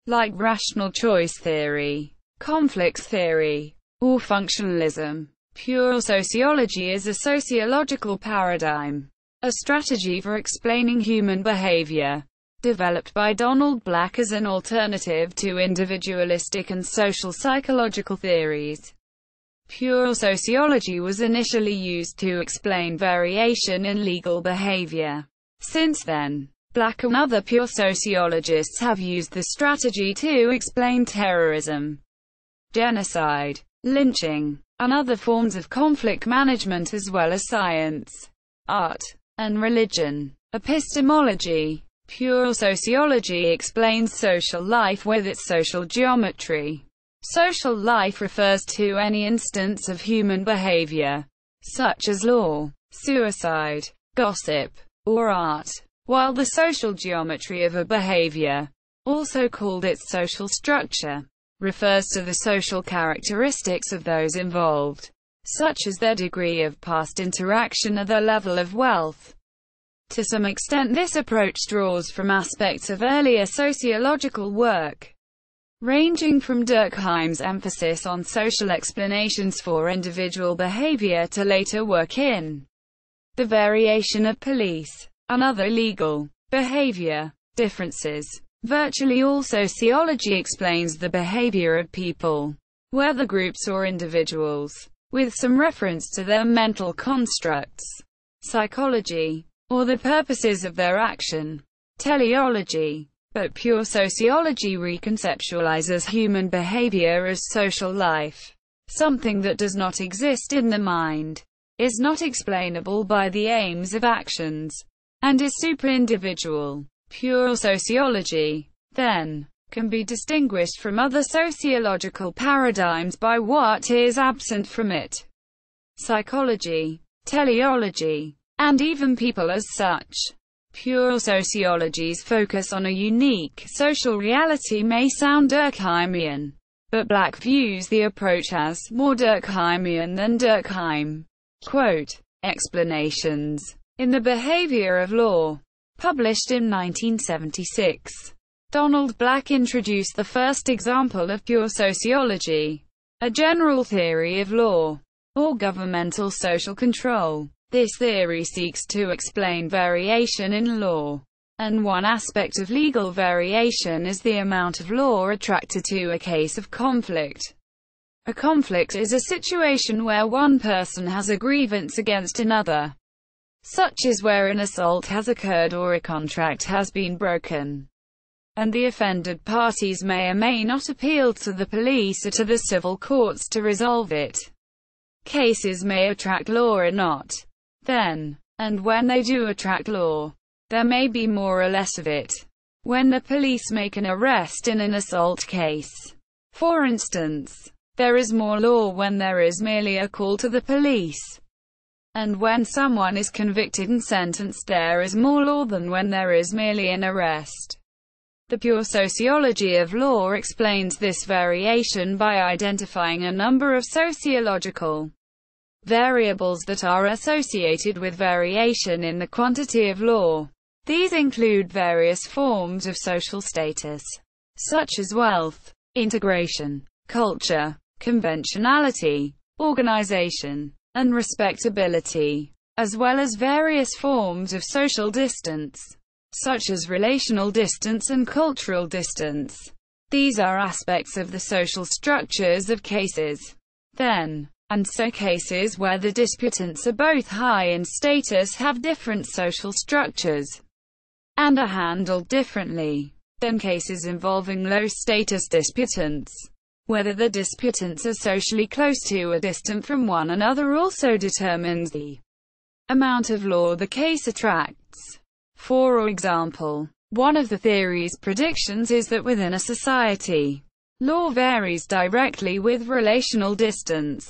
like rational choice theory, conflicts theory, or functionalism. Pure sociology is a sociological paradigm, a strategy for explaining human behavior, developed by Donald Black as an alternative to individualistic and social psychological theories. Pure sociology was initially used to explain variation in legal behavior. Since then, Black and other pure sociologists have used the strategy to explain terrorism, genocide, lynching, and other forms of conflict management, as well as science, art, and religion. Epistemology. Pure sociology explains social life with its social geometry. Social life refers to any instance of human behavior, such as law, suicide, gossip, or art, while the social geometry of a behavior, also called its social structure, refers to the social characteristics of those involved, such as their degree of past interaction or their level of wealth. To some extent, this approach draws from aspects of earlier sociological work, ranging from Durkheim's emphasis on social explanations for individual behavior to later work in the variation of police and other legal behavior differences. Virtually all sociology explains the behavior of people, whether groups or individuals, with some reference to their mental constructs, psychology, or the purposes of their action, teleology. But pure sociology reconceptualizes human behavior as social life, something that does not exist in the mind, is not explainable by the aims of actions, and is superindividual. Pure sociology, then, can be distinguished from other sociological paradigms by what is absent from it: psychology, teleology, and even people as such. Pure sociology's focus on a unique social reality may sound Durkheimian, but Black views the approach as more Durkheimian than Durkheim. Quote, explanations. In the Behavior of Law, published in 1976, Donald Black introduced the first example of pure sociology, a general theory of law, or governmental social control. This theory seeks to explain variation in law, and one aspect of legal variation is the amount of law attracted to a case of conflict. A conflict is a situation where one person has a grievance against another, such as where an assault has occurred or a contract has been broken, and the offended parties may or may not appeal to the police or to the civil courts to resolve it. Cases may attract law or not. Then, and when they do attract law, there may be more or less of it. When the police make an arrest in an assault case, for instance, there is more law when there is merely a call to the police. And when someone is convicted and sentenced, there is more law than when there is merely an arrest. The pure sociology of law explains this variation by identifying a number of sociological variables that are associated with variation in the quantity of law. These include various forms of social status, such as wealth, integration, culture, conventionality, organization, and respectability, as well as various forms of social distance, such as relational distance and cultural distance. These are aspects of the social structures of cases. Then, and so cases where the disputants are both high in status have different social structures, and are handled differently than cases involving low-status disputants. Whether the disputants are socially close to or distant from one another also determines the amount of law the case attracts. For example, one of the theory's predictions is that within a society, law varies directly with relational distance.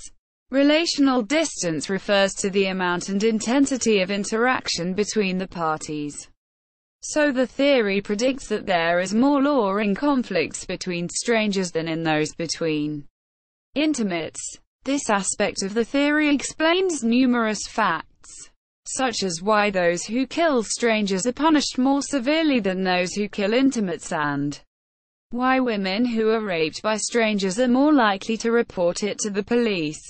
Relational distance refers to the amount and intensity of interaction between the parties. So the theory predicts that there is more law in conflicts between strangers than in those between intimates. This aspect of the theory explains numerous facts, such as why those who kill strangers are punished more severely than those who kill intimates, and Why women who are raped by strangers are more likely to report it to the police.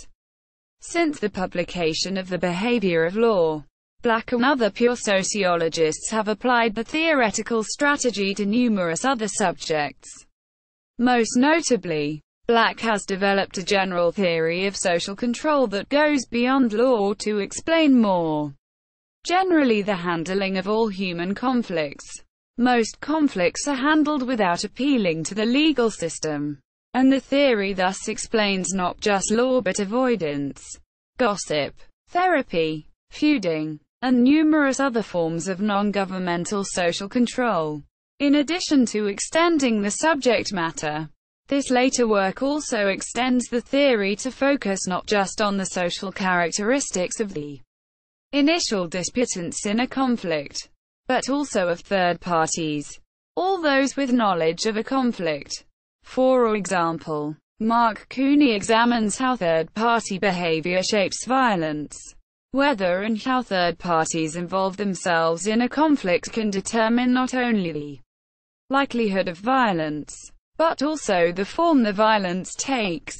Since the publication of The Behavior of Law, Black and other pure sociologists have applied the theoretical strategy to numerous other subjects. Most notably, Black has developed a general theory of social control that goes beyond law to explain more generally the handling of all human conflicts. Most conflicts are handled without appealing to the legal system, and the theory thus explains not just law but avoidance, gossip, therapy, feuding, and numerous other forms of non-governmental social control. In addition to extending the subject matter, this later work also extends the theory to focus not just on the social characteristics of the initial disputants in a conflict, but also of third parties, all those with knowledge of a conflict. For example, Mark Cooney examines how third-party behavior shapes violence. Whether and how third parties involve themselves in a conflict can determine not only the likelihood of violence, but also the form the violence takes.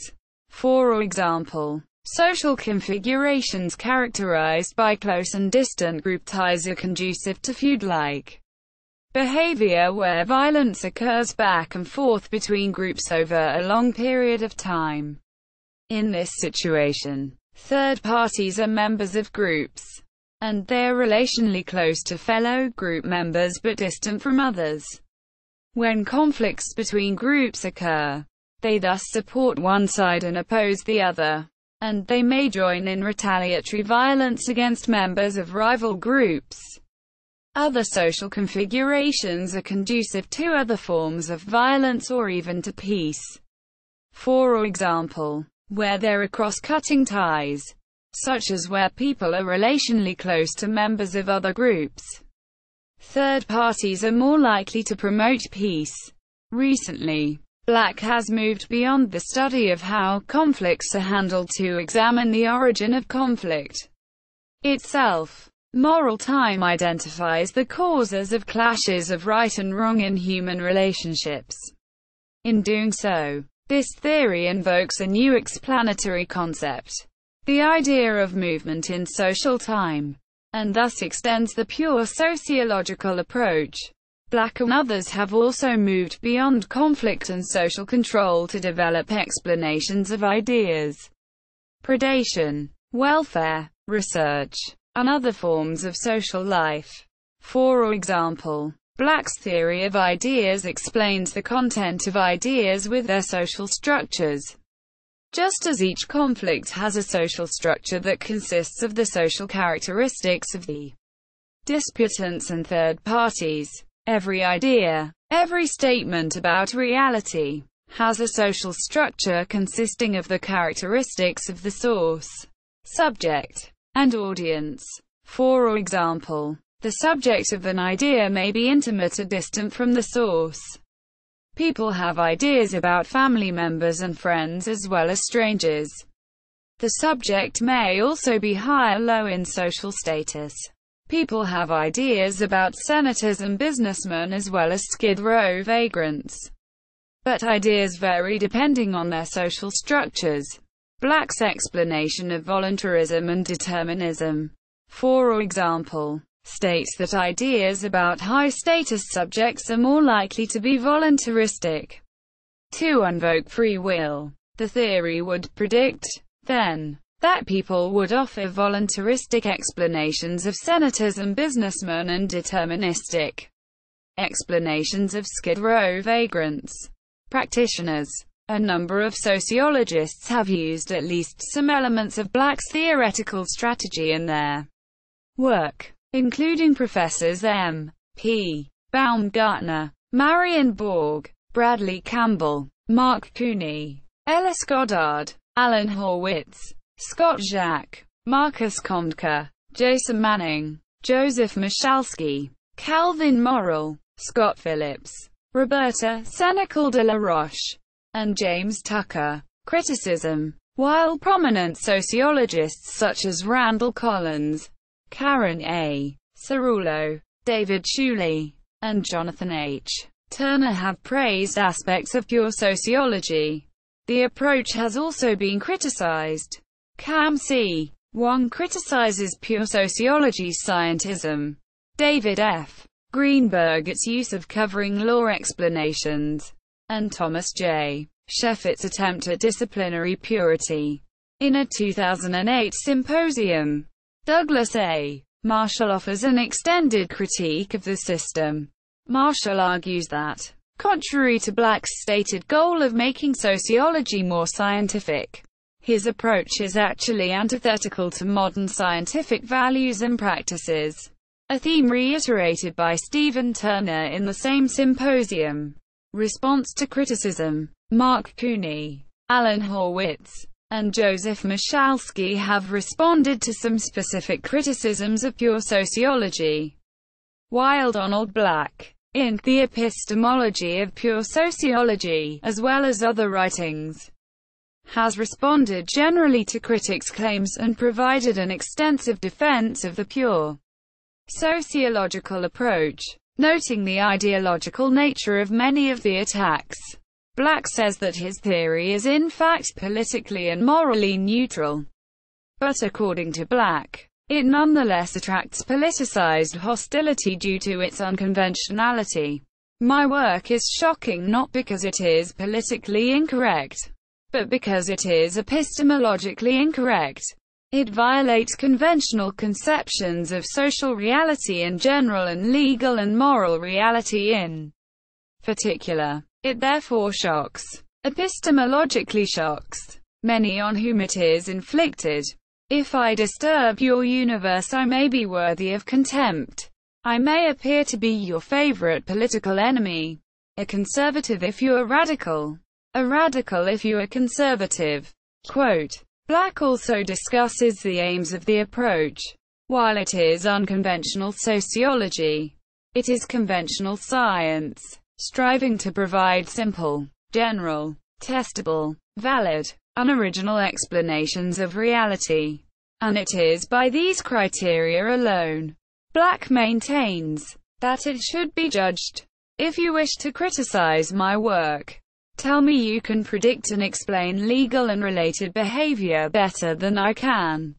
For example, social configurations characterized by close and distant group ties are conducive to feud-like behavior where violence occurs back and forth between groups over a long period of time. In this situation, third parties are members of groups, and they are relationally close to fellow group members but distant from others. When conflicts between groups occur, they thus support one side and oppose the other, and they may join in retaliatory violence against members of rival groups. Other social configurations are conducive to other forms of violence or even to peace. For example, where there are cross-cutting ties, such as where people are relationally close to members of other groups, third parties are more likely to promote peace. Recently, Black has moved beyond the study of how conflicts are handled to examine the origin of conflict itself. Moral time identifies the causes of clashes of right and wrong in human relationships. In doing so, this theory invokes a new explanatory concept, the idea of movement in social time, and thus extends the pure sociological approach. Black and others have also moved beyond conflict and social control to develop explanations of ideas, predation, welfare, research, and other forms of social life. For example, Black's theory of ideas explains the content of ideas with their social structures. Just as each conflict has a social structure that consists of the social characteristics of the disputants and third parties, every idea, every statement about reality, has a social structure consisting of the characteristics of the source, subject, and audience. For example, the subject of an idea may be intimate or distant from the source. People have ideas about family members and friends as well as strangers. The subject may also be high or low in social status. People have ideas about senators and businessmen as well as Skid Row vagrants. But ideas vary depending on their social structures. Black's explanation of voluntarism and determinism, for example, states that ideas about high-status subjects are more likely to be voluntaristic. To invoke free will, the theory would predict, then, that people would offer voluntaristic explanations of senators and businessmen and deterministic explanations of Skid Row vagrants. Practitioners. A number of sociologists have used at least some elements of Black's theoretical strategy in their work, including Professors M. P. Baumgartner, Marion Borg, Bradley Campbell, Mark Cooney, Ellis Goddard, Alan Horwitz, Scott Jacques, Marcus Komdka, Jason Manning, Joseph Michalski, Calvin Morrill, Scott Phillips, Roberta Senecal de la Roche, and James Tucker. Criticism. While prominent sociologists such as Randall Collins, Karen A. Cerullo, David Shuley, and Jonathan H. Turner have praised aspects of pure sociology. The approach has also been criticized. Cam C. Wong criticizes pure sociology's scientism. David F. Greenberg its use of covering law explanations. And Thomas J. Sheff its attempt at disciplinary purity. In a 2008 symposium, Douglas A. Marshall offers an extended critique of the system. Marshall argues that, contrary to Black's stated goal of making sociology more scientific, his approach is actually antithetical to modern scientific values and practices, a theme reiterated by Stephen Turner in the same symposium. Response to criticism. Mark Cooney, Alan Horwitz, and Joseph Michalski have responded to some specific criticisms of pure sociology, while Donald Black, in The Epistemology of Pure Sociology, as well as other writings, has responded generally to critics' claims and provided an extensive defense of the pure sociological approach, noting the ideological nature of many of the attacks. Black says that his theory is in fact politically and morally neutral. But according to Black, it nonetheless attracts politicized hostility due to its unconventionality. My work is shocking not because it is politically incorrect, but because it is epistemologically incorrect. It violates conventional conceptions of social reality in general and legal and moral reality in particular. It therefore shocks, epistemologically shocks, many on whom it is inflicted. If I disturb your universe, I may be worthy of contempt. I may appear to be your favorite political enemy. A conservative if you are radical. A radical if you are conservative. Quote. Black also discusses the aims of the approach. While it is unconventional sociology, it is conventional science, striving to provide simple, general, testable, valid, unoriginal explanations of reality. And it is by these criteria alone. Black maintains that it should be judged. If you wish to criticize my work, tell me you can predict and explain legal and related behavior better than I can.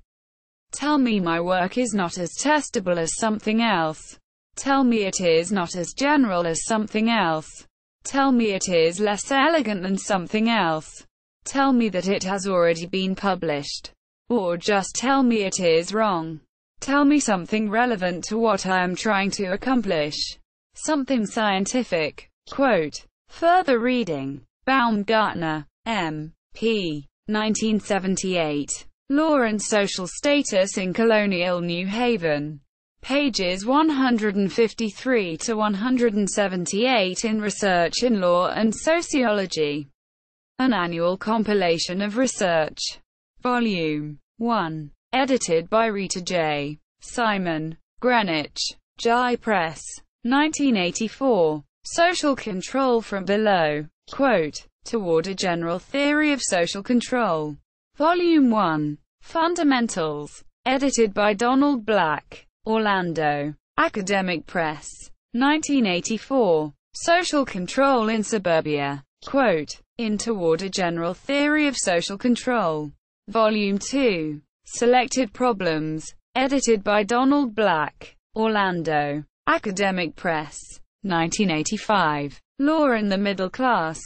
Tell me my work is not as testable as something else. Tell me it is not as general as something else. Tell me it is less elegant than something else. Tell me that it has already been published. Or just tell me it is wrong. Tell me something relevant to what I am trying to accomplish. Something scientific. Quote. Further reading. Baumgartner, M.P. 1978. Law and Social Status in Colonial New Haven. Pages 153 to 178 in Research in Law and Sociology. An annual compilation of research. Volume 1. Edited by Rita J. Simon. Greenwich. Jai Press. 1984. Social Control from Below. Quote. Toward a General Theory of Social Control. Volume 1. Fundamentals. Edited by Donald Black. Orlando. Academic Press. 1984. Social Control in Suburbia. Quote. In Toward a General Theory of Social Control. Volume 2. Selected Problems. Edited by Donald Black. Orlando. Academic Press. 1985. Law in the Middle Class.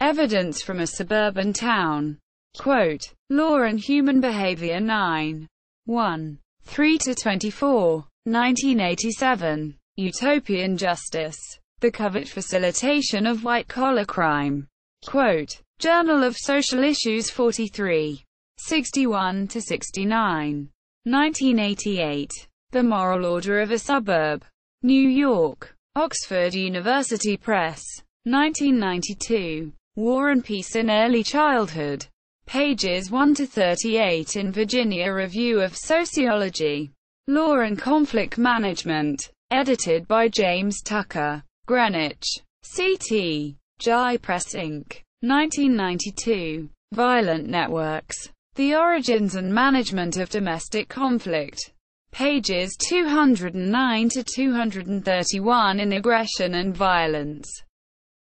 Evidence from a Suburban Town. Quote. Law and Human Behavior 9. 1. 3-24. 1987. Utopian Justice. The Covert Facilitation of White-Collar Crime. Quote. Journal of Social Issues 43. 61-69. 1988. The Moral Order of a Suburb. New York. Oxford University Press. 1992. War and Peace in Early Childhood. Pages 1-38 in Virginia Review of Sociology. Law and Conflict Management. Edited by James Tucker. Greenwich. C.T. Jai Press Inc. 1992. Violent Networks. The Origins and Management of Domestic Conflict. Pages 209-231 in Aggression and Violence.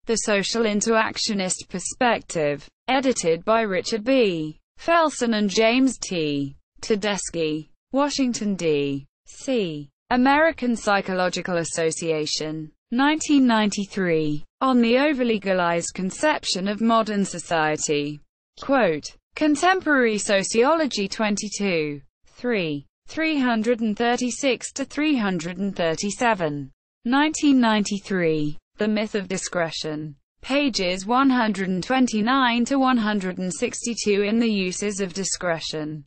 The Social Interactionist Perspective. Edited by Richard B. Felson and James T. Tedeschi. Washington, D.C. American Psychological Association. 1993. On the Overlegalized Conception of Modern Society. Quote, Contemporary Sociology 22. 3. 336–337. 1993. The Myth of Discretion. Pages 129–162 in The Uses of Discretion.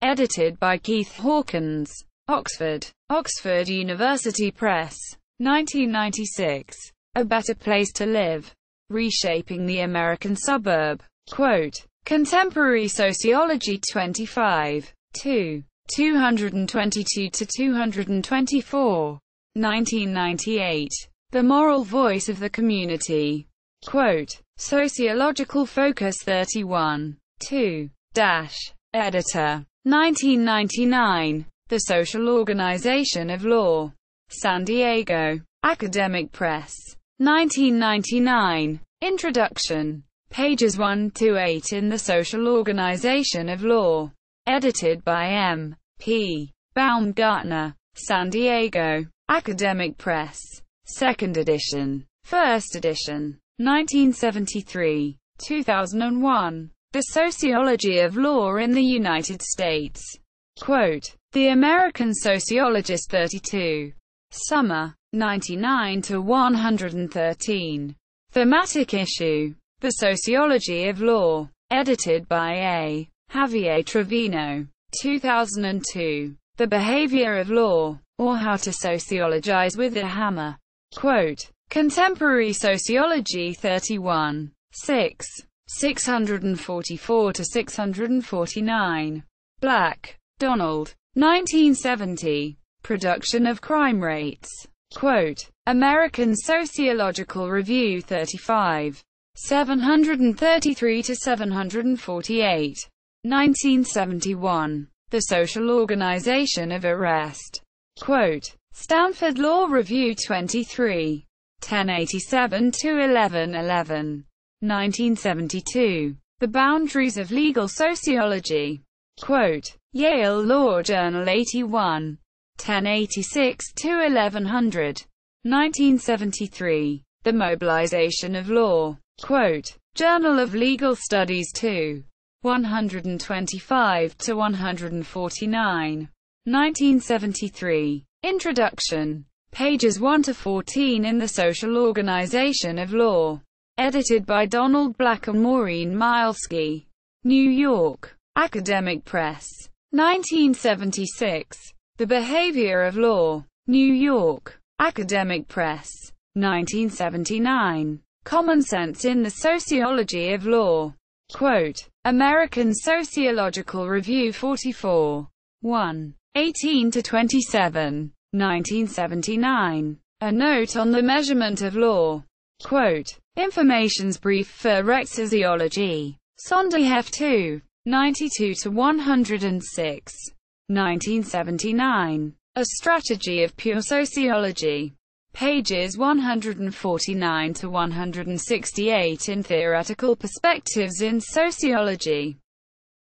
Edited by Keith Hawkins. Oxford. Oxford University Press. 1996. A Better Place to Live. Reshaping the American Suburb. Quote, Contemporary Sociology 25. 2. 222–224. 1998. The Moral Voice of the Community. Quote, Sociological Focus 31. 2. Editor. 1999. The Social Organization of Law. San Diego. Academic Press. 1999. Introduction. Pages 1–8 in The Social Organization of Law. Edited by M. P. Baumgartner. San Diego. Academic Press. 2nd edition. 1st edition. 1973. 2001. The Sociology of Law in the United States. Quote, The American Sociologist 32. Summer. 99–113. Thematic issue. The Sociology of Law. Edited by A. Javier Trevino. 2002. The Behavior of Law, or How to Sociologize with a Hammer. Quote, Contemporary Sociology 31. 6. 644–649. Black, Donald. 1970. Production of Crime Rates. Quote, American Sociological Review 35. 733–748. 1971. The Social Organization of Arrest. Quote, Stanford Law Review 23. 1087–1111. 1972. The Boundaries of Legal Sociology. Quote, Yale Law Journal 81. 1086–1100. 1973. The Mobilization of Law. Quote, Journal of Legal Studies 2. 125–149. 1973. Introduction. Pages 1–14 in The Social Organization of Law. Edited by Donald Black and Maureen Milesky. New York. Academic Press. 1976. The Behavior of Law. New York. Academic Press. 1979. Common Sense in the Sociology of Law. Quote, American Sociological Review 44. 1. 18–27. 1979. A Note on the Measurement of Law. Quote, Informations Brief für Rechtssoziologie. Sonderheft 2. 92–106. 1979. A Strategy of Pure Sociology. Pages 149–168 in Theoretical Perspectives in Sociology.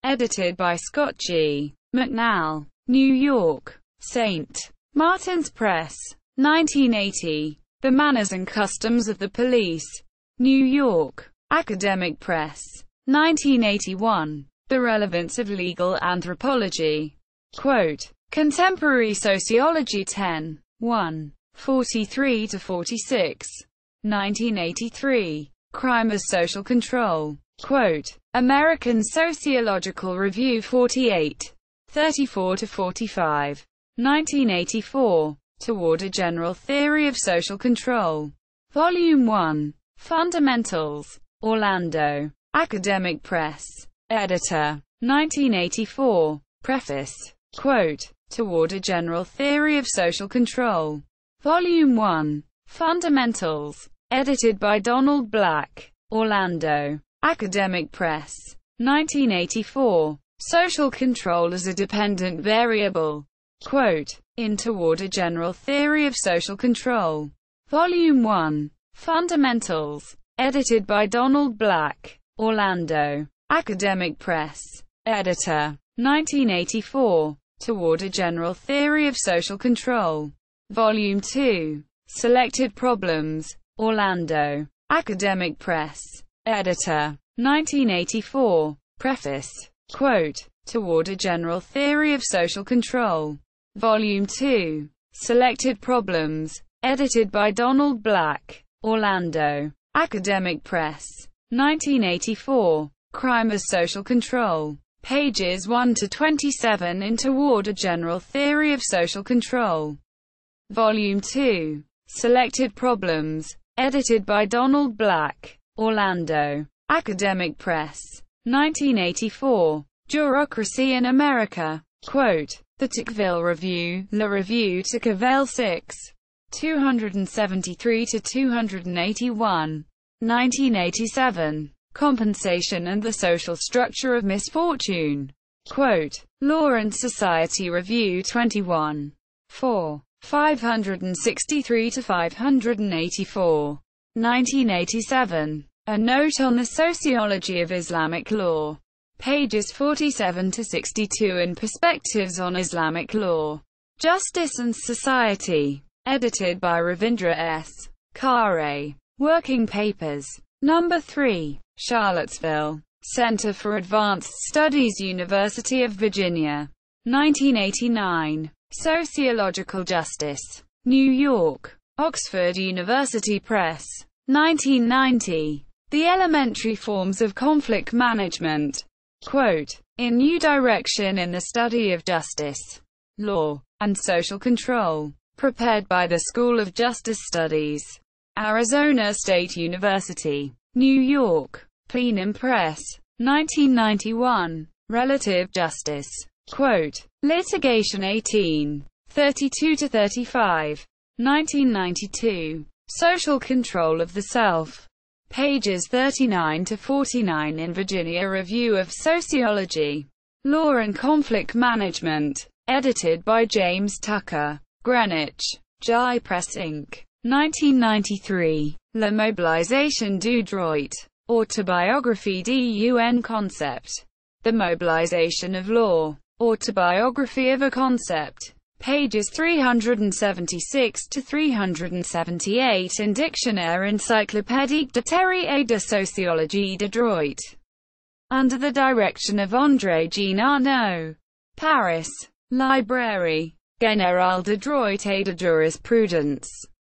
Edited by Scott G. McNall. New York. St. Martin's Press. 1980. The Manners and Customs of the Police. New York. Academic Press. 1981. The Relevance of Legal Anthropology. Quote, Contemporary Sociology 10. 1. 43–46. 1983. Crime as Social Control. Quote, American Sociological Review 48. 34–45. 1984. Toward a General Theory of Social Control. Volume 1. Fundamentals. Orlando. Academic Press. Editor. 1984. Preface. Quote, Toward a General Theory of Social Control. Volume 1. Fundamentals. Edited by Donald Black. Orlando. Academic Press. 1984. Social Control as a Dependent Variable. Quote, In Toward a General Theory of Social Control. Volume 1. Fundamentals. Edited by Donald Black. Orlando. Academic Press. Editor. 1984. Toward a General Theory of Social Control. Volume 2. Selected Problems. Orlando. Academic Press. Editor. 1984. Preface. Quote. Toward a General Theory of Social Control. Volume 2. Selected Problems. Edited by Donald Black. Orlando. Academic Press. 1984. Crime as Social Control. Pages 1 to 27 in Toward a General Theory of Social Control. Volume 2. Selected Problems. Edited by Donald Black. Orlando. Academic Press. 1984. Bureaucracy in America. Quote. The Tocqueville Review, La Revue Tocqueville 6. 273 to 281. 1987. Compensation and the Social Structure of Misfortune. Quote. Law and Society Review 21. 4. 563 to 584. 1987. A Note on the Sociology of Islamic Law. Pages 47 to 62 in Perspectives on Islamic Law, Justice and Society. Edited by Ravindra S. Khare. Working Papers. Number 3. Charlottesville. Center for Advanced Studies, University of Virginia. 1989. Sociological Justice. New York. Oxford University Press. 1990. The Elementary Forms of Conflict Management. Quote. In New Direction in the Study of Justice, Law, and Social Control. Prepared by the School of Justice Studies. Arizona State University. New York. Plenum Press. 1991. Relative Justice. Quote. Litigation 18. 32 to 35. 1992. Social Control of the Self. Pages 39 to 49 in Virginia Review of Sociology, Law and Conflict Management. Edited by James Tucker. Greenwich. Jai Press Inc. 1993. La Mobilisation du Droit. Autobiography d'un Concept. The Mobilization of Law. Autobiography of a Concept. Pages 376 to 378 in Dictionnaire encyclopédique de Terry et de Sociologie de Droit. Under the direction of André Jean Arnaud. Paris. Librairie Générale de Droit et de Jurisprudence.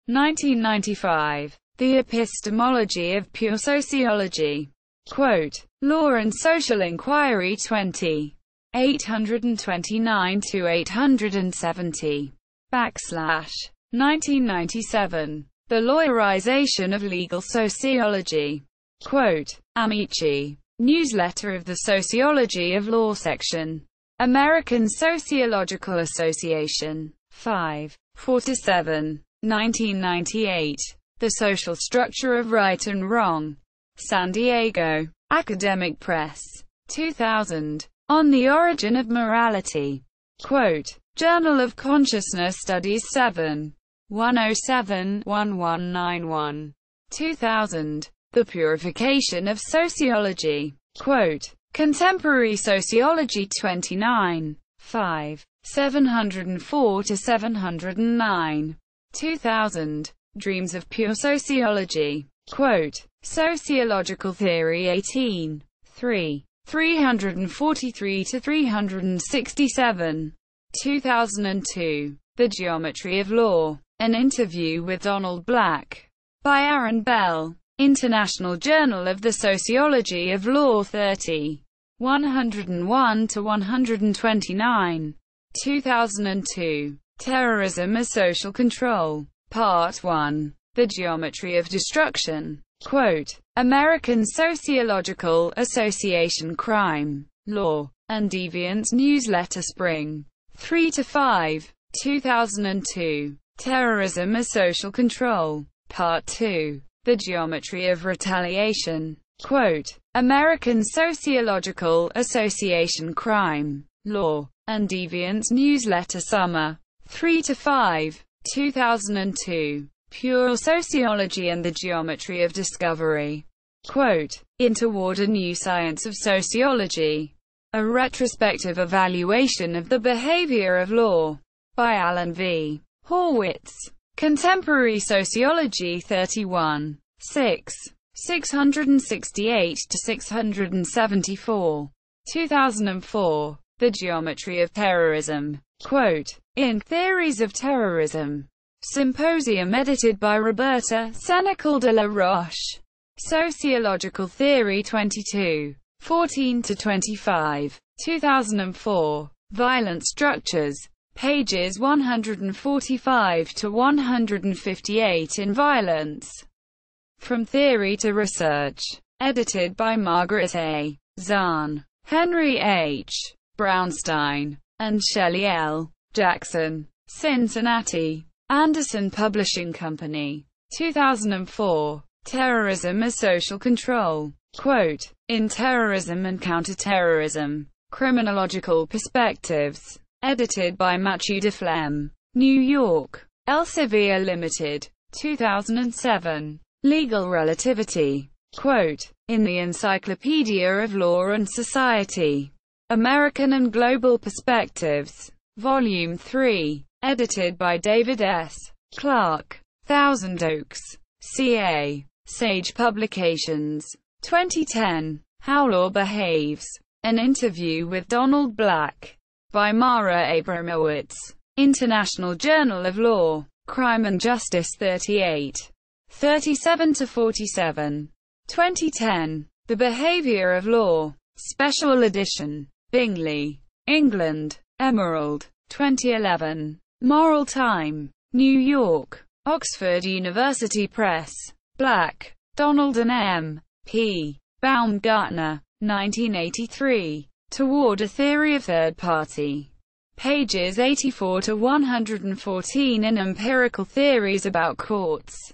1995. The Epistemology of Pure Sociology. Quote. Law and Social Inquiry 20. 829 to 870. / 1997. The Lawyerization of Legal Sociology. Quote. Amici. Newsletter of the Sociology of Law section. American Sociological Association. 5. 4-7. 1998. The Social Structure of Right and Wrong. San Diego. Academic Press. 2000. On the Origin of Morality. Quote. Journal of Consciousness Studies 7. 107-1191. 2000. The Purification of Sociology. Quote. Contemporary Sociology 29. 5. 704-709. 2000. Dreams of Pure Sociology. Quote. Sociological Theory 18. 3. 343-367. 2002. The Geometry of Law. An Interview with Donald Black. By Aaron Bell. International Journal of the Sociology of Law 30. 101-129. 2002. Terrorism as Social Control. Part 1. The Geometry of Destruction. Quote. American Sociological Association Crime, Law, and Deviance Newsletter Spring. 3-5. 2002. Terrorism as Social Control. Part 2. The Geometry of Retaliation. Quote. American Sociological Association Crime, Law, and Deviance Newsletter Summer. 3-5. 2002. Pure Sociology and the Geometry of Discovery. Quote, In Toward a New Science of Sociology. A Retrospective Evaluation of the Behavior of Law. By Alan V. Horwitz. Contemporary Sociology 31. 6. 668-674. 2004. The Geometry of Terrorism. Quote, In Theories of Terrorism. Symposium edited by Roberta Senecal de la Roche. Sociological Theory 22. 14-25. 2004. Violent Structures. Pages 145-158 in Violence. From Theory to Research. Edited by Margaret A. Zahn, Henry H. Brownstein, and Shelley L. Jackson. Cincinnati. Anderson Publishing Company. 2004. Terrorism as Social Control. Quote, In Terrorism and Counterterrorism. Criminological Perspectives. Edited by Mathieu Deflem. New York. Elsevier Limited. 2007. Legal Relativity. Quote, In the Encyclopedia of Law and Society. American and Global Perspectives. Volume 3. Edited by David S. Clark. Thousand Oaks. CA. Sage Publications. 2010. How Law Behaves. An Interview with Donald Black. By Mara Abramowitz. International Journal of Law. Crime and Justice 38. 37-47. 2010. The Behavior of Law. Special Edition. Bingley. England. Emerald. 2011. Moral Time. New York. Oxford University Press. Black. Donald and M. P. Baumgartner. 1983. Toward a Theory of Third Party. Pages 84-114 in Empirical Theories About Courts.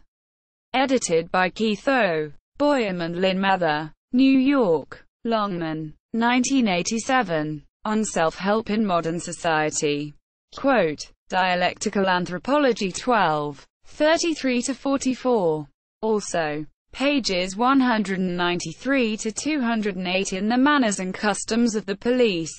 Edited by Keith O. Boyum and Lynn Mather. New York. Longman. 1987. On Self-Help in Modern Society. Quote, Dialectical Anthropology 12. 33-44. Also. Pages 193-208 in The Manners and Customs of the Police.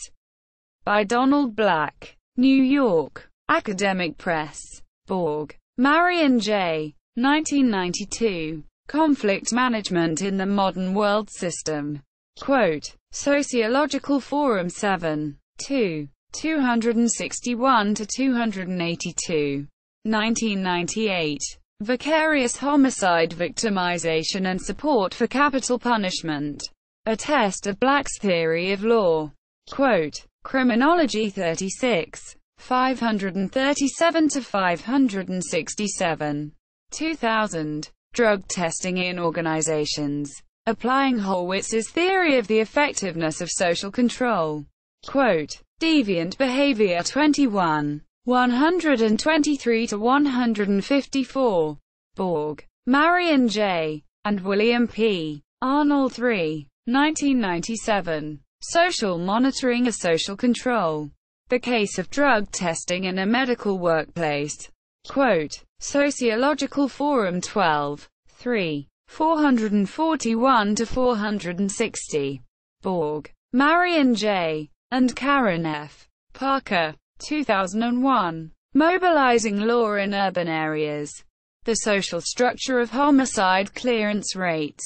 By Donald Black. New York. Academic Press. Borg. Marion J. 1992. Conflict Management in the Modern World System. Quote, Sociological Forum 7. 2. 261-282. 1998. Vicarious Homicide Victimization and Support for Capital Punishment. A Test of Black's Theory of Law. Quote, Criminology 36. 537-567. 2000. Drug Testing in Organizations. Applying Horwitz's Theory of the Effectiveness of Social Control. Quote, Deviant Behavior 21. 123-154. Borg. Marion J. and William P. Arnold 3. 1997. Social Monitoring as Social Control. The Case of Drug Testing in a Medical Workplace. Quote, Sociological Forum 12. 3. 441-460. Borg. Marion J. and Karen F. Parker. 2001. Mobilizing Law in Urban Areas. The Social Structure of Homicide Clearance Rates.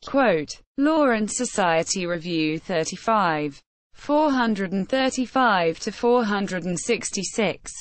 Quote, Law and Society Review 35. 435-466.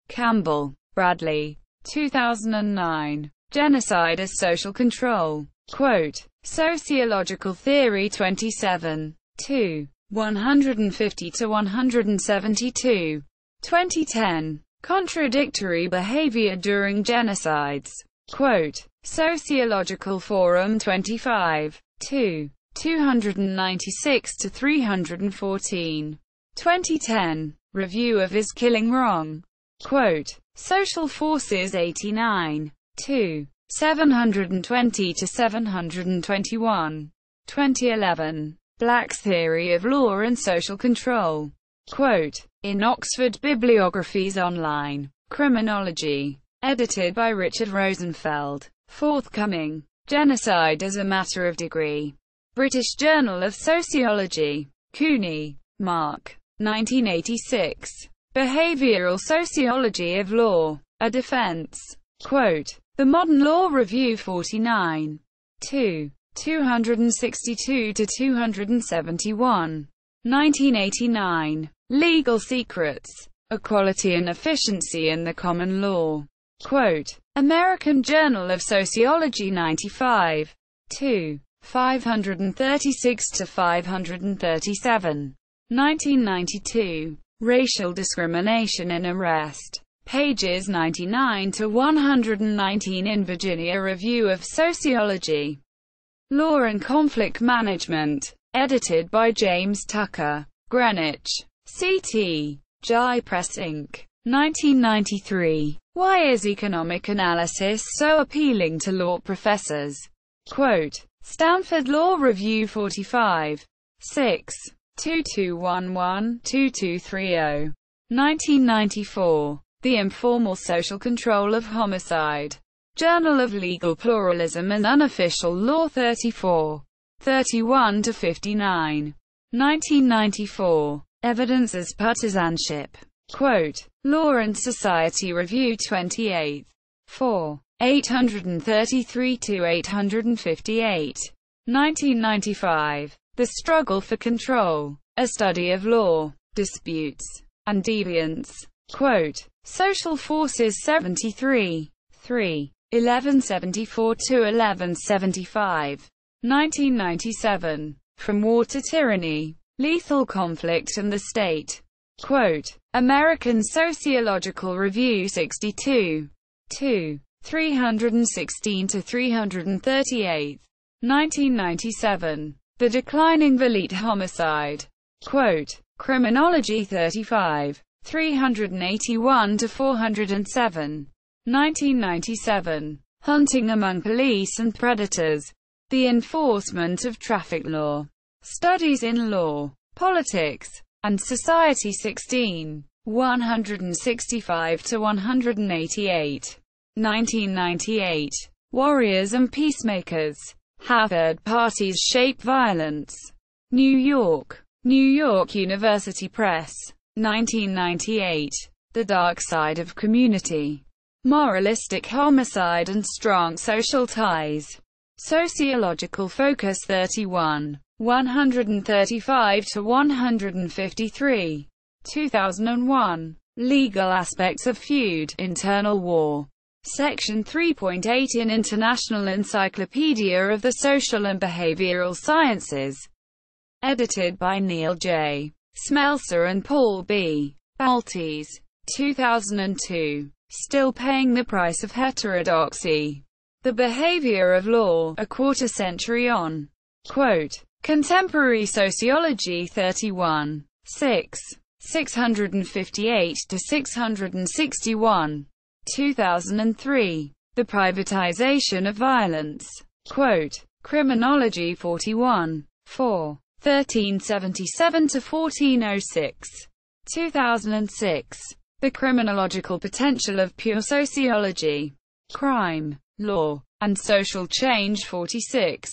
Campbell, Bradley. 2009. Genocide as Social Control. Quote, Sociological Theory 27. 2. 150-172. 2010. Contradictory Behavior During Genocides. Quote, Sociological Forum 25. 2. 296-314. 2010. Review of Is Killing Wrong? Quote, Social Forces 89. 2. 720-721. 2011. Black's Theory of Law and Social Control. Quote, in Oxford Bibliographies Online. Criminology. Edited by Richard Rosenfeld. Forthcoming. Genocide as a Matter of Degree. British Journal of Sociology. Cooney, Mark. 1986. Behavioral Sociology of Law. A Defense. Quote. The Modern Law Review 49. 2. 262-271. 1989. Legal Secrets. Equality and Efficiency in the Common Law. Quote. American Journal of Sociology 95. 2. 536-537. 1992. Racial Discrimination in Arrest. Pages 99-119 in Virginia Review of Sociology. Law and Conflict Management. Edited by James Tucker. Greenwich. C.T. Jai Press Inc. 1993. Why is economic analysis so appealing to law professors? Quote. Stanford Law Review 45. 6. 2211-2230. 1994. The Informal Social Control of Homicide. Journal of Legal Pluralism and Unofficial Law 34. 31-59. 1994. Evidence as Partisanship. Quote. Law and Society Review 28. 4. 833-858. 1995. The Struggle for Control. A Study of Law, Disputes, and Deviance. Quote. Social Forces 73. 3. 1174-1175. 1997. From War to Tyranny. Lethal Conflict and the State. Quote. American Sociological Review 62. 2. 316-338. 1997. The Declining Velite Homicide. Quote. Criminology 35. 381-407. 1997. Hunting Among Police and Predators. The Enforcement of Traffic Law. Studies in Law, Politics, and Society 16. 165-188. 1998. Warriors and Peacemakers. How Third Parties Shape Violence. New York. New York University Press. 1998. The Dark Side of Community. Moralistic Homicide and Strong Social Ties. Sociological Focus 31. 135-153. 2001. Legal Aspects of Feud, Internal War. Section 3.8 in International Encyclopedia of the Social and Behavioral Sciences. Edited by Neil J. Smelser and Paul B. Baltes. 2002. Still Paying the Price of Heterodoxy. The Behavior of Law, a Quarter Century on. Quote. Contemporary Sociology 31. 6. 658-661. 2003. The Privatization of Violence. Quote. Criminology 41. 4. 1377-1406. 2006. The Criminological Potential of Pure Sociology. Crime, Law, and Social Change 46.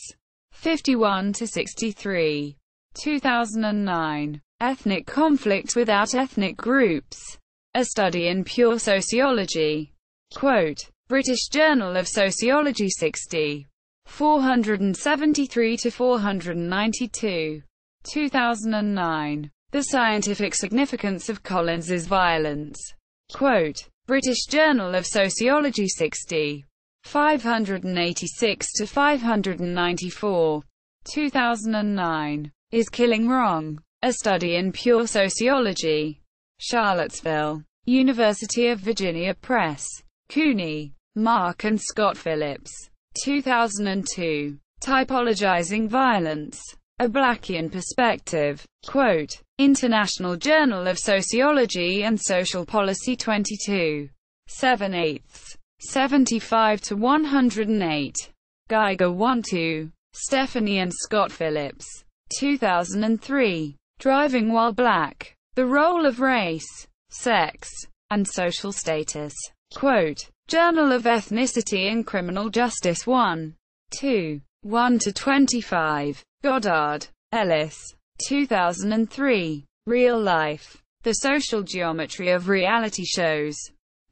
51-63. 2009. Ethnic Conflict Without Ethnic Groups. A Study in Pure Sociology. Quote. British Journal of Sociology 60. 473-492. 2009. The Scientific Significance of Collins's Violence. Quote. British Journal of Sociology 60. 586-594. 2009. Is Killing Wrong? A Study in Pure Sociology. Charlottesville. University of Virginia Press. Cooney, Mark and Scott Phillips. 2002. Typologizing Violence. A Blackian Perspective. Quote. International Journal of Sociology and Social Policy 22. 7/8. 75-108. Geiger 1-2. Stephanie and Scott Phillips. 2003. Driving While Black. The Role of Race, Sex, and Social Status. Quote. Journal of Ethnicity and Criminal Justice 1. 2. 1-25. Goddard, Ellis. 2003. Real Life. The Social Geometry of Reality Shows.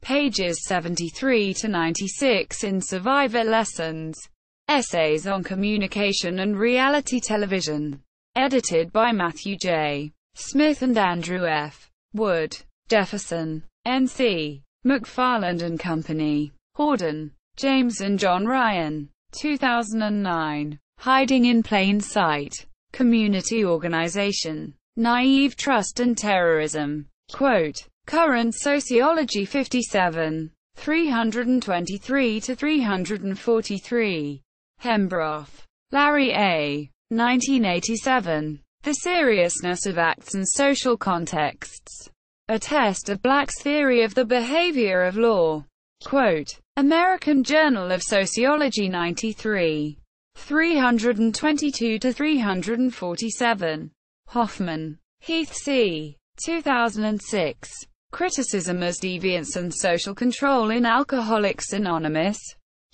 Pages 73-96 in Survivor Lessons. Essays on Communication and Reality Television. Edited by Matthew J. Smith and Andrew F. Wood. Jefferson, N.C. McFarland and Company. Horden, James and John Ryan. 2009. Hiding in Plain Sight. Community Organization. Naive Trust and Terrorism. Quote, Current Sociology 57. 323-343. Hembroth, Larry A. 1987. The Seriousness of Acts and Social Contexts. A Test of Black's Theory of the Behavior of Law. Quote, American Journal of Sociology 93. 322-347. Hoffman, Heath C. 2006. Criticism as Deviance and Social Control in Alcoholics Anonymous.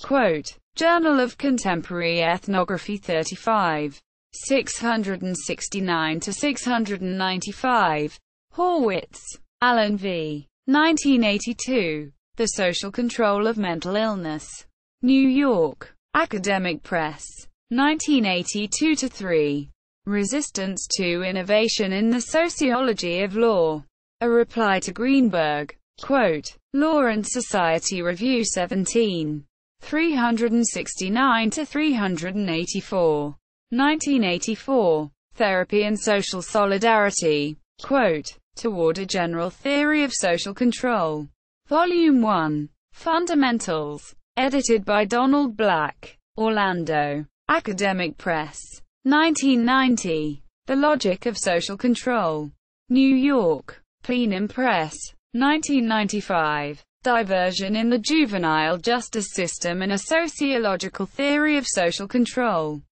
Quote, Journal of Contemporary Ethnography 35. 669-695. Horwitz, Alan V. 1982. The Social Control of Mental Illness. New York, Academic Press. 1982-3. Resistance to Innovation in the Sociology of Law. A Reply to Greenberg. Quote, Law and Society Review 17. 369-384. 1984. Therapy and Social Solidarity. Quote, Toward a General Theory of Social Control. Volume 1. Fundamentals. Edited by Donald Black. Orlando. Academic Press. 1990. The Logic of Social Control. New York. Plenum Press. 1995. Diversion in the Juvenile Justice System and a Sociological Theory of Social Control.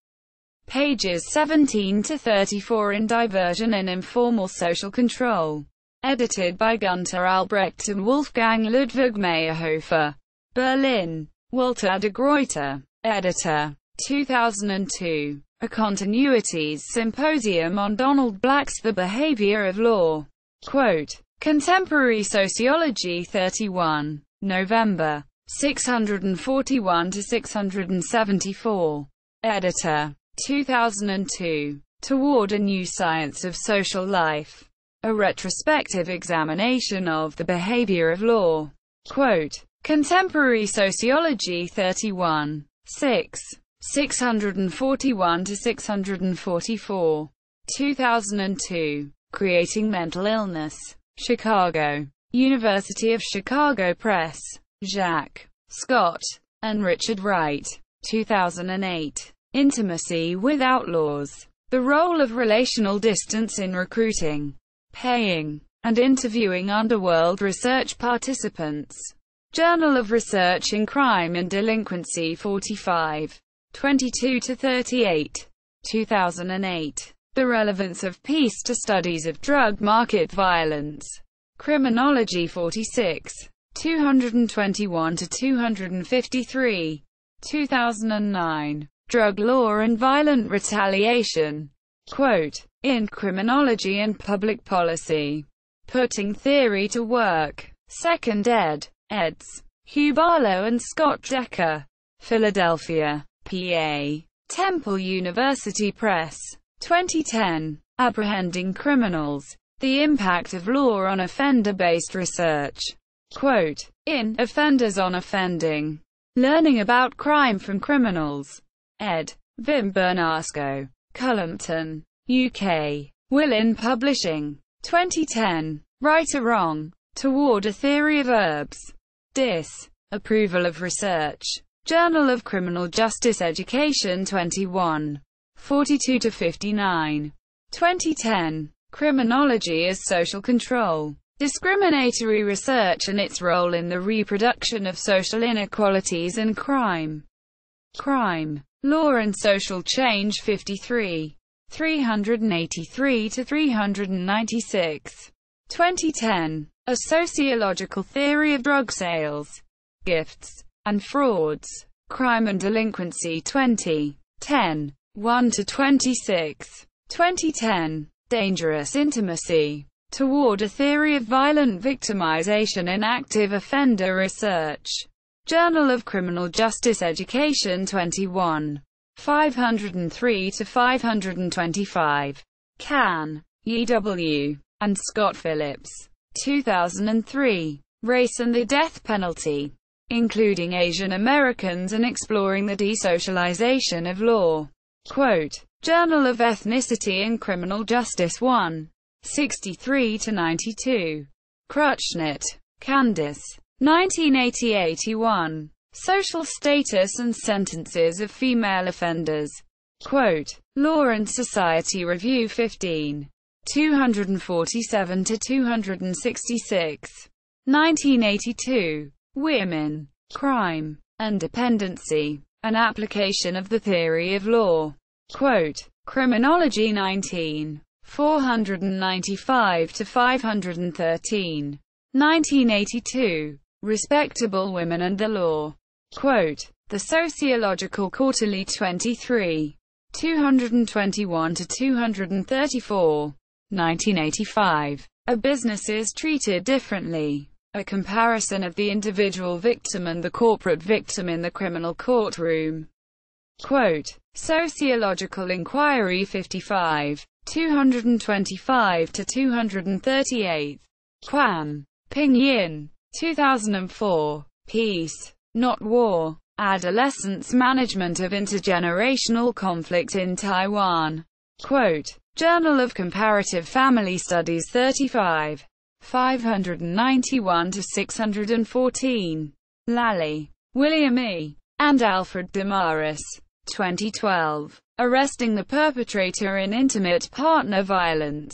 Pages 17-34 in Diversion and Informal Social Control. Edited by Gunther Albrecht and Wolfgang Ludwig Meyerhofer. Berlin. Walter de Gruyter. Editor. 2002. A Continuities Symposium on Donald Black's The Behavior of Law. Quote, Contemporary Sociology 31. November. 641-674. Editor. 2002. Toward a New Science of Social Life. A retrospective examination of the behavior of law. Quote, Contemporary Sociology 31. 641-644. 2002. Creating Mental Illness. Chicago. University of Chicago Press. Jacques, Scott, and Richard Wright. 2008. Intimacy with Outlaws. The Role of Relational Distance in Recruiting, Paying, and Interviewing Underworld Research Participants. Journal of Research in Crime and Delinquency 45. 22-38. 2008. The Relevance of Peace to Studies of Drug Market Violence. Criminology 46. 221-253. 2009. Drug Law and Violent Retaliation. Quote, In Criminology and Public Policy. Putting Theory to Work. 2nd ed. eds. Hugh Barlow and Scott Decker. Philadelphia, PA. Temple University Press. 2010. Apprehending Criminals. The Impact of Law on Offender-Based Research. Quote, In Offenders on Offending. Learning About Crime from Criminals. Ed. Vim Bernasco. Cullompton, UK. Willin Publishing. 2010. Right or Wrong. Toward a Theory of Herbs. Dis. Approval of Research. Journal of Criminal Justice Education 21. 42-59. 2010. Criminology as Social Control. Discriminatory Research and its Role in the Reproduction of Social Inequalities and Crime. Crime, Law and Social Change 53. 383-396. 2010. A Sociological Theory of Drug Sales. Gifts and Frauds. Crime and Delinquency 2010. 1-26. 2010. Dangerous Intimacy. Toward a Theory of Violent Victimization in Active Offender Research. Journal of Criminal Justice Education 21. 503-525. Can. E.W. and Scott Phillips. 2003. Race and the Death Penalty. Including Asian Americans and Exploring the Desocialization of Law. Quote. Journal of Ethnicity and Criminal Justice 1. 63-92. Crutchnet, Candace. 1980-81. Social Status and Sentences of Female Offenders. Quote. Law and Society Review 15. 247-266. 1982. Women, Crime, and Dependency. An Application of the Theory of Law. Quote. Criminology 19. 495-513. 1982. Respectable Women and the Law. Quote. The Sociological Quarterly 23. 221-234. 1985. Are Businesses Treated Differently? A Comparison of the Individual Victim and the Corporate Victim in the Criminal Courtroom. Quote. Sociological Inquiry 55. 225-238. Quan. Ping-Yin. 2004. Peace, Not War. Adolescence Management of Intergenerational Conflict in Taiwan. Quote. Journal of Comparative Family Studies 35. 591-614. Lally, William E. and Alfred Damaris. 2012. Arresting the Perpetrator in Intimate Partner Violence.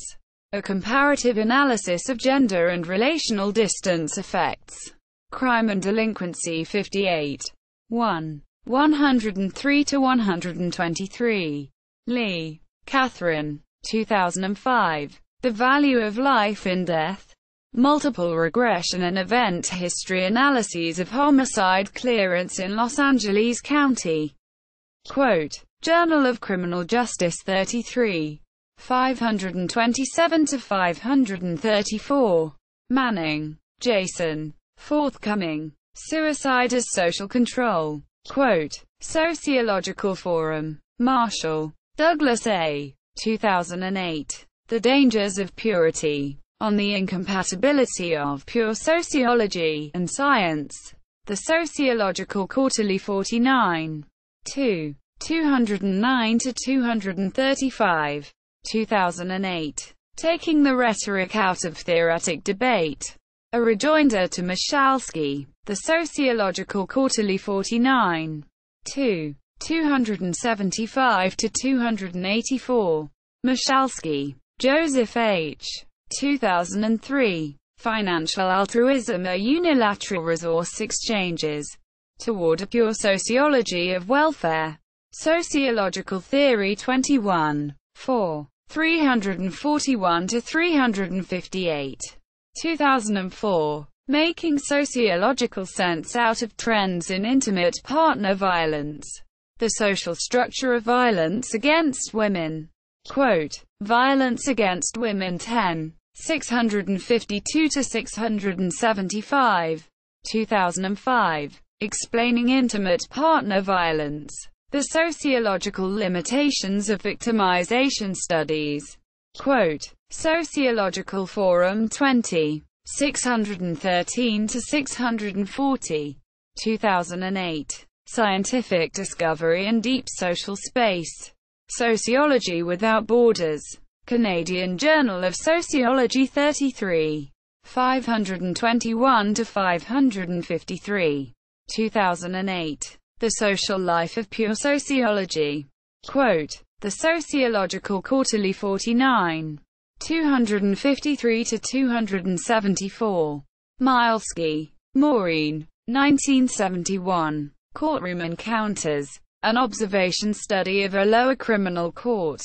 A Comparative Analysis of Gender and Relational Distance Effects. Crime and Delinquency 58. 1. 103-123. Lee, Catherine. 2005. The Value of Life in Death. Multiple Regression and Event History Analyses of Homicide Clearance in Los Angeles County. Quote. Journal of Criminal Justice 33. 527-534. Manning, Jason. Forthcoming. Suicide as Social Control. Quote. Sociological Forum. Marshall, Douglas A. 2008. The Dangers of Purity. On the Incompatibility of Pure Sociology and Science. The Sociological Quarterly 49. 2. 209-235. 2008. Taking the Rhetoric Out of Theoretic Debate. A Rejoinder to Michalski. The Sociological Quarterly 49. 2. 275-284. Michalski, Joseph H. 2003. Financial Altruism: A Unilateral Resource Exchanges Toward a Pure Sociology of Welfare. Sociological Theory 21. 4. 341-358. 2004. Making Sociological Sense Out of Trends in Intimate Partner Violence. The Social Structure of Violence Against Women. Quote. Violence Against Women 10. 652-675. 2005. Explaining Intimate Partner Violence. The Sociological Limitations of Victimization Studies. Quote. Sociological Forum 20. 613-640. 2008. Scientific Discovery in Deep Social Space. Sociology Without Borders. Canadian Journal of Sociology 33. 521-553. 2008. The Social Life of Pure Sociology. Quote. The Sociological Quarterly 49. 253-274. Milesky, Maureen. 1971. Courtroom Encounters. An Observation Study of a Lower Criminal Court.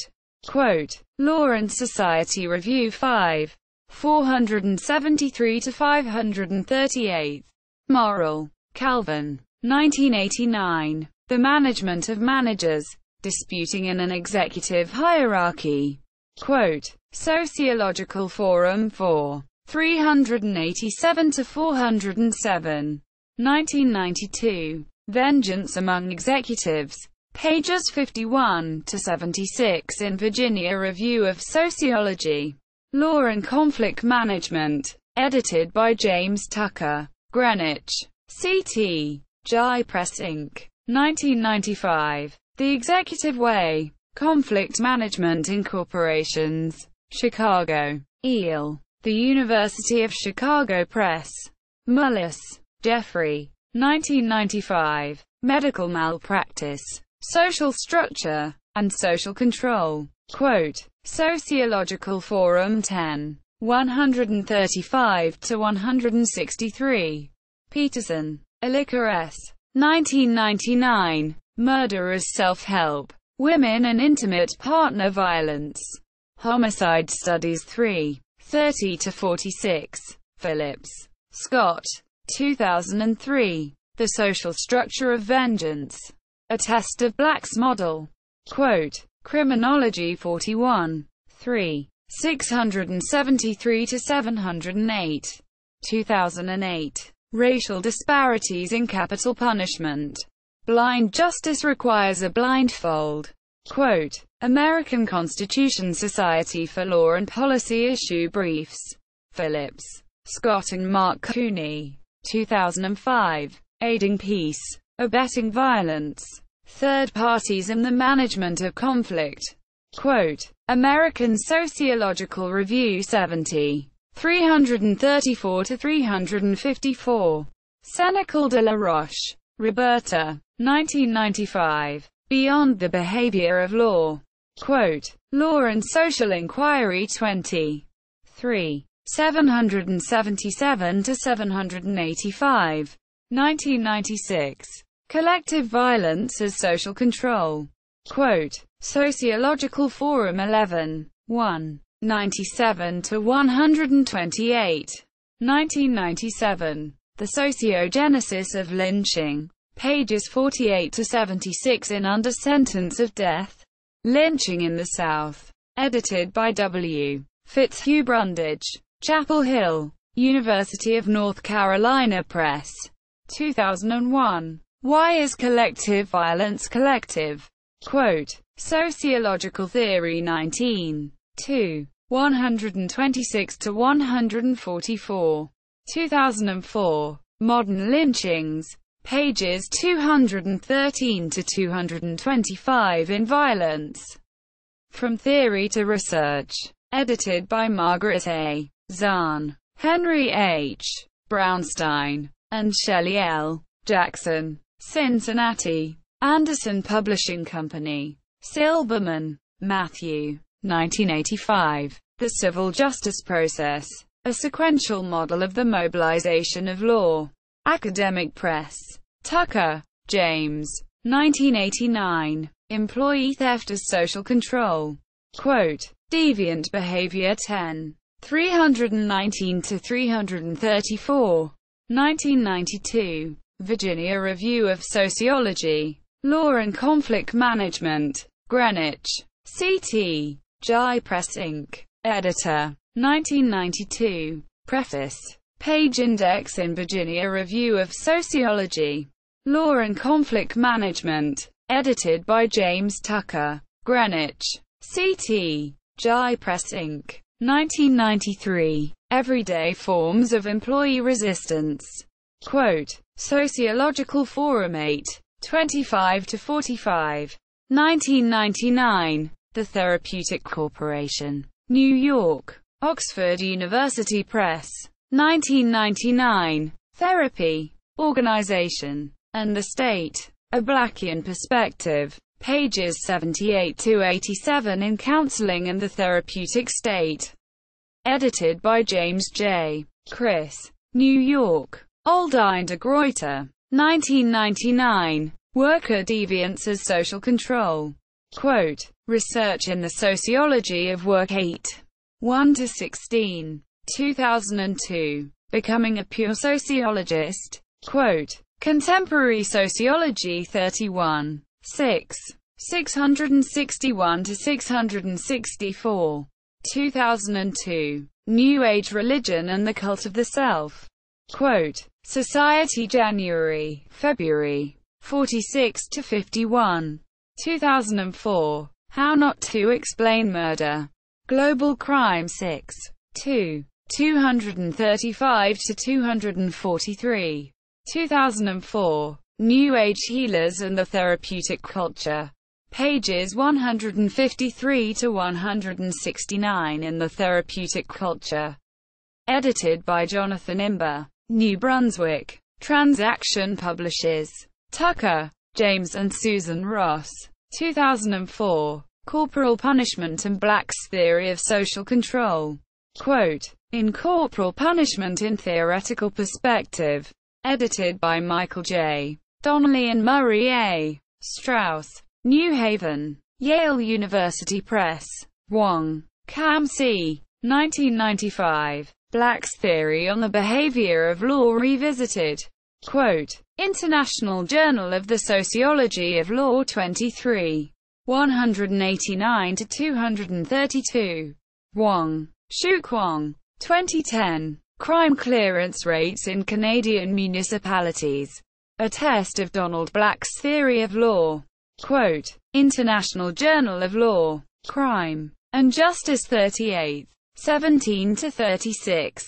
Quote. Law and Society Review 5. 473-538. Moral. Calvin. 1989. The Management of Managers. Disputing in an Executive Hierarchy. Quote, Sociological Forum 4. 387-407. 1992. Vengeance Among Executives. Pages 51-76 in Virginia Review of Sociology, Law and Conflict Management. Edited by James Tucker. Greenwich. C.T. Jai Press Inc. 1995. The Executive Way. Conflict Management in Corporations. Chicago. Eel. The University of Chicago Press. Mullis. Jeffrey. 1995. Medical Malpractice. Social Structure and Social Control. Quote, Sociological Forum 10. 135-163. Peterson. Elicker S. 1999. Murder as Self-Help. Women and Intimate Partner Violence. Homicide Studies 3. 30-46. Phillips. Scott. 2003. The Social Structure of Vengeance. A Test of Black's Model. Quote, Criminology 41. 3. 673-708. 2008. Racial Disparities in Capital Punishment. Blind Justice Requires a Blindfold. Quote, American Constitution Society for Law and Policy Issue Briefs. Phillips. Scott and Mark Cooney. 2005. Aiding Peace. Abetting Violence. Third Parties in the Management of Conflict. Quote, American Sociological Review 70. 334-354. Senecal de la Roche. Roberta. 1995. Beyond the Behavior of Law. Quote, Law and Social Inquiry 20. 3. 777-785. 1996. Collective Violence as Social Control. Quote, Sociological Forum 11. 1. 97-128. 1997. The Sociogenesis of Lynching. Pages 48-76 in Under Sentence of Death. Lynching in the South. Edited by W. Fitzhugh Brundage. Chapel Hill. University of North Carolina Press. 2001. Why is collective violence collective? Quote, Sociological Theory 19. 2. 126-144. 2004. Modern Lynchings. Pages 213-225 in Violence. From Theory to Research. Edited by Margaret A. Zahn, Henry H. Brownstein, and Shelley L. Jackson. Cincinnati. Anderson Publishing Company. Silberman, Matthew. 1985. The Civil Justice Process. A Sequential Model of the Mobilization of Law. Academic Press. Tucker, James. 1989. Employee Theft as Social Control. Quote, Deviant Behavior 10. 319-334. 1992. Virginia Review of Sociology, Law and Conflict Management. Greenwich. C.T. Jai Press Inc. Editor. 1992. Preface. Page Index in Virginia Review of Sociology, Law and Conflict Management. Edited by James Tucker. Greenwich. C.T. Jai Press Inc. 1993. Everyday Forms of Employee Resistance. Quote, Sociological Forum 8. 25-45. 1999. The Therapeutic Corporation. New York. Oxford University Press. 1999. Therapy, Organization, and the State. A Blackian Perspective. Pages 78-87 in Counseling and the Therapeutic State. Edited by James J. Chris. New York. Aldine de Gruyter. 1999. Worker Deviance as Social Control. Quote, Research in the Sociology of Work 8. 1-16. 2002. Becoming a Pure Sociologist. Quote, Contemporary Sociology 31. 6. 661–664. 2002. New Age Religion and the Cult of the Self. Quote. Society January, February. 46–51. 2004. How Not to Explain Murder. Global Crime 6. 2. 235–243. 2004. New Age Healers and the Therapeutic Culture. Pages 153–169 in The Therapeutic Culture. Edited by Jonathan Imber. New Brunswick. Transaction Publishers. Tucker, James and Susan Ross. 2004. Corporal Punishment and Black's Theory of Social Control. Quote. In Corporal Punishment in Theoretical Perspective. Edited by Michael J. Donnelly and Murray A. Strauss. New Haven. Yale University Press. Wong, Cam C. 1995. Black's Theory on the Behavior of Law Revisited. Quote. International Journal of the Sociology of Law 23. 189–232. Wong, Shu Kwong. 2010. Crime Clearance Rates in Canadian Municipalities. A Test of Donald Black's Theory of Law. Quote. International Journal of Law, Crime, and Justice 38. 17–36.